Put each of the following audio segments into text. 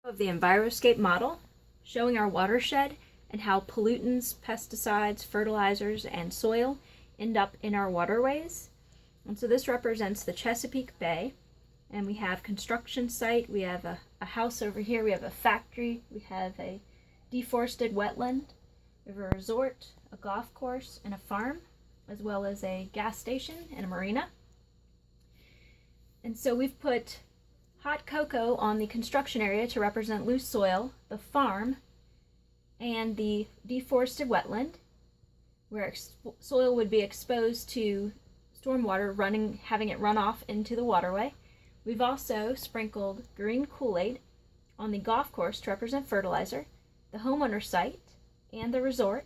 Of the Enviroscape model, showing our watershed and how pollutants, pesticides, fertilizers, and soil end up in our waterways. And so this represents the Chesapeake Bay, and we have construction site, we have a house over here, we have a factory, we have a deforested wetland, we have a resort, a golf course, and a farm, as well as a gas station and a marina. And so we've put hot cocoa on the construction area to represent loose soil, the farm, and the deforested wetland, where soil would be exposed to stormwater having it run off into the waterway. We've also sprinkled green Kool-Aid on the golf course to represent fertilizer, the homeowner site, and the resort,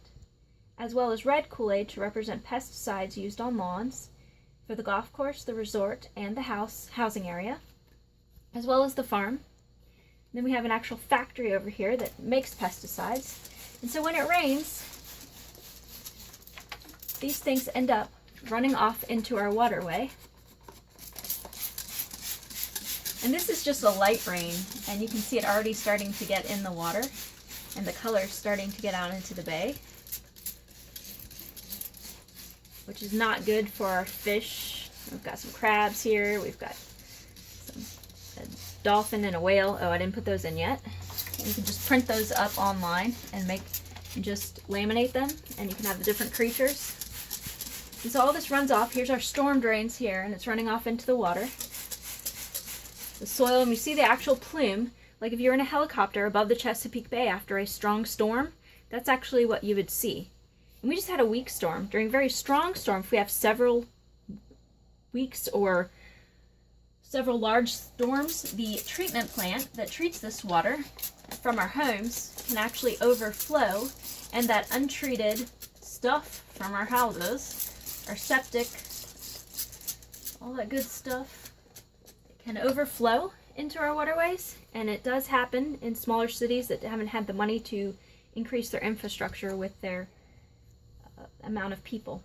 as well as red Kool-Aid to represent pesticides used on lawns for the golf course, the resort, and the housing area, as well as the farm. Then we have an actual factory over here that makes pesticides. And so when it rains, these things end up running off into our waterway. And this is just a light rain, and you can see it already starting to get in the water, and the color starting to get out into the bay, which is not good for our fish. We've got some crabs here, we've got a dolphin and a whale. Oh, I didn't put those in yet. You can just print those up online and just laminate them, and you can have the different creatures. And so all this runs off. Here's our storm drains here, and it's running off into the water. The soil, and you see the actual plume. Like if you're in a helicopter above the Chesapeake Bay after a strong storm, that's actually what you would see. And we just had a weak storm. During very strong storms, if we have several weeks or several large storms, the treatment plant that treats this water from our homes can actually overflow, and that untreated stuff from our houses, our septic, all that good stuff, can overflow into our waterways. And it does happen in smaller cities that haven't had the money to increase their infrastructure with their amount of people.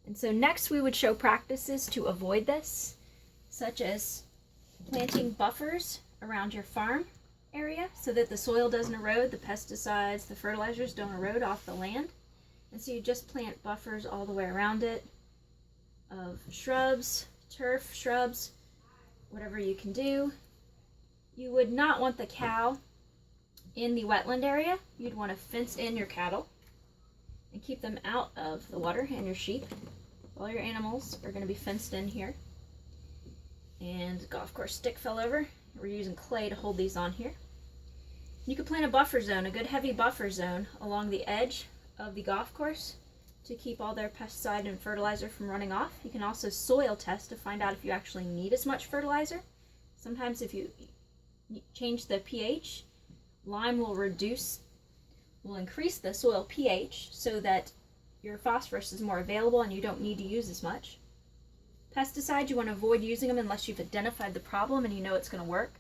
And so next we would show practices to avoid this, such as planting buffers around your farm area so that the soil doesn't erode, the pesticides, the fertilizers don't erode off the land. And so you just plant buffers all the way around it of shrubs, turf, shrubs, whatever you can do. You would not want the cow in the wetland area. You'd want to fence in your cattle and keep them out of the water, and your sheep. All your animals are going to be fenced in here. And the golf course stick fell over. We're using clay to hold these on here. You could plant a buffer zone, a good heavy buffer zone along the edge of the golf course to keep all their pesticide and fertilizer from running off. You can also soil test to find out if you actually need as much fertilizer. Sometimes if you change the pH, lime will increase the soil pH so that your phosphorus is more available and you don't need to use as much. Pesticides, you want to avoid using them unless you've identified the problem and you know it's going to work.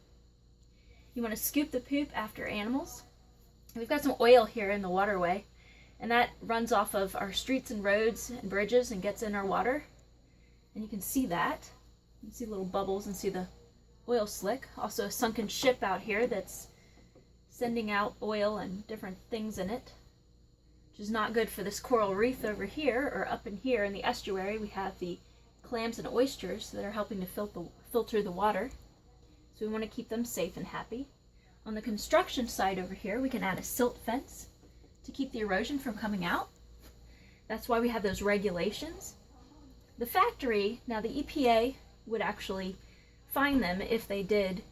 You want to scoop the poop after animals. We've got some oil here in the waterway, and that runs off of our streets and roads and bridges and gets in our water. And you can see that. You can see little bubbles and see the oil slick. Also a sunken ship out here that's sending out oil and different things in it, which is not good for this coral reef over here, or up in here in the estuary we have the clams and oysters that are helping to filter the water. So we want to keep them safe and happy. On the construction site over here, we can add a silt fence to keep the erosion from coming out. That's why we have those regulations. The factory, now the EPA would actually fine them if they did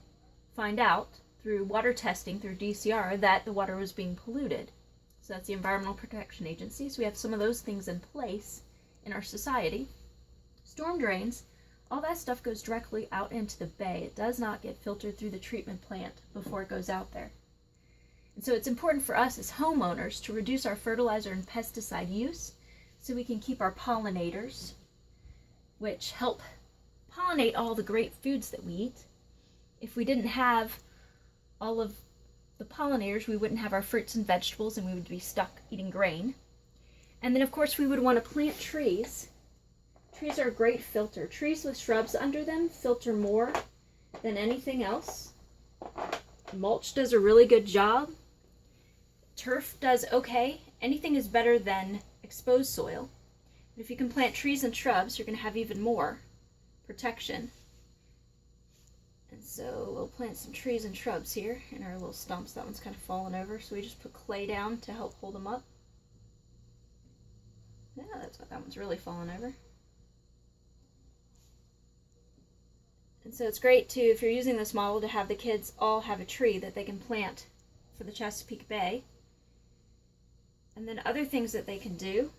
find out through water testing, through DCR, that the water was being polluted. So that's the Environmental Protection Agency. So we have some of those things in place in our society. Storm drains, all that stuff goes directly out into the bay. It does not get filtered through the treatment plant before it goes out there. And so it's important for us as homeowners to reduce our fertilizer and pesticide use so we can keep our pollinators, which help pollinate all the great foods that we eat. If we didn't have all of the pollinators, we wouldn't have our fruits and vegetables, and we would be stuck eating grain. And then of course we would want to plant trees. Trees are a great filter. Trees with shrubs under them filter more than anything else. Mulch does a really good job. Turf does okay. Anything is better than exposed soil. But if you can plant trees and shrubs, you're going to have even more protection. And so we'll plant some trees and shrubs here in our little stumps. That one's kind of fallen over, so we just put clay down to help hold them up. Yeah, that's what that one's really fallen over. And so it's great too, if you're using this model, to have the kids all have a tree that they can plant for the Chesapeake Bay. And then other things that they can do.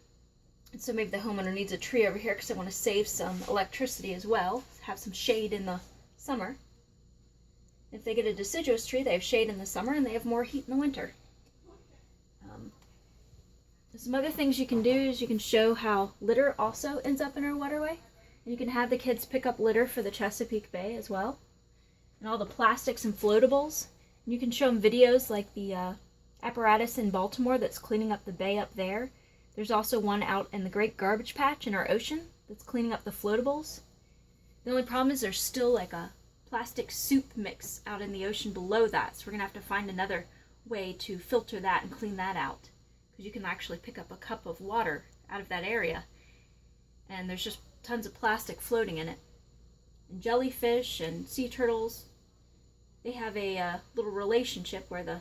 And so maybe the homeowner needs a tree over here because they want to save some electricity as well, have some shade in the summer. If they get a deciduous tree, they have shade in the summer and they have more heat in the winter. Some other things you can do is you can show how litter also ends up in our waterway. And you can have the kids pick up litter for the Chesapeake Bay as well. And all the plastics and floatables. And you can show them videos like the apparatus in Baltimore that's cleaning up the bay up there. There's also one out in the Great Garbage Patch in our ocean that's cleaning up the floatables. The only problem is there's still like a plastic soup mix out in the ocean below that. So we're going to have to find another way to filter that and clean that out. Because you can actually pick up a cup of water out of that area. And there's just tons of plastic floating in it. And jellyfish and sea turtles, they have a little relationship where the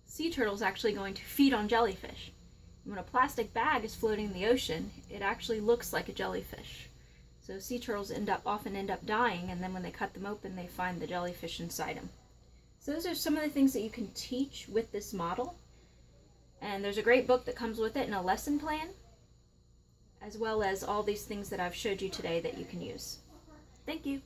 sea turtle is actually going to feed on jellyfish. And when a plastic bag is floating in the ocean, it actually looks like a jellyfish. So sea turtles often end up dying, and then when they cut them open, they find the jellyfish inside them. So those are some of the things that you can teach with this model. And there's a great book that comes with it and a lesson plan, as well as all these things that I've showed you today that you can use. Thank you.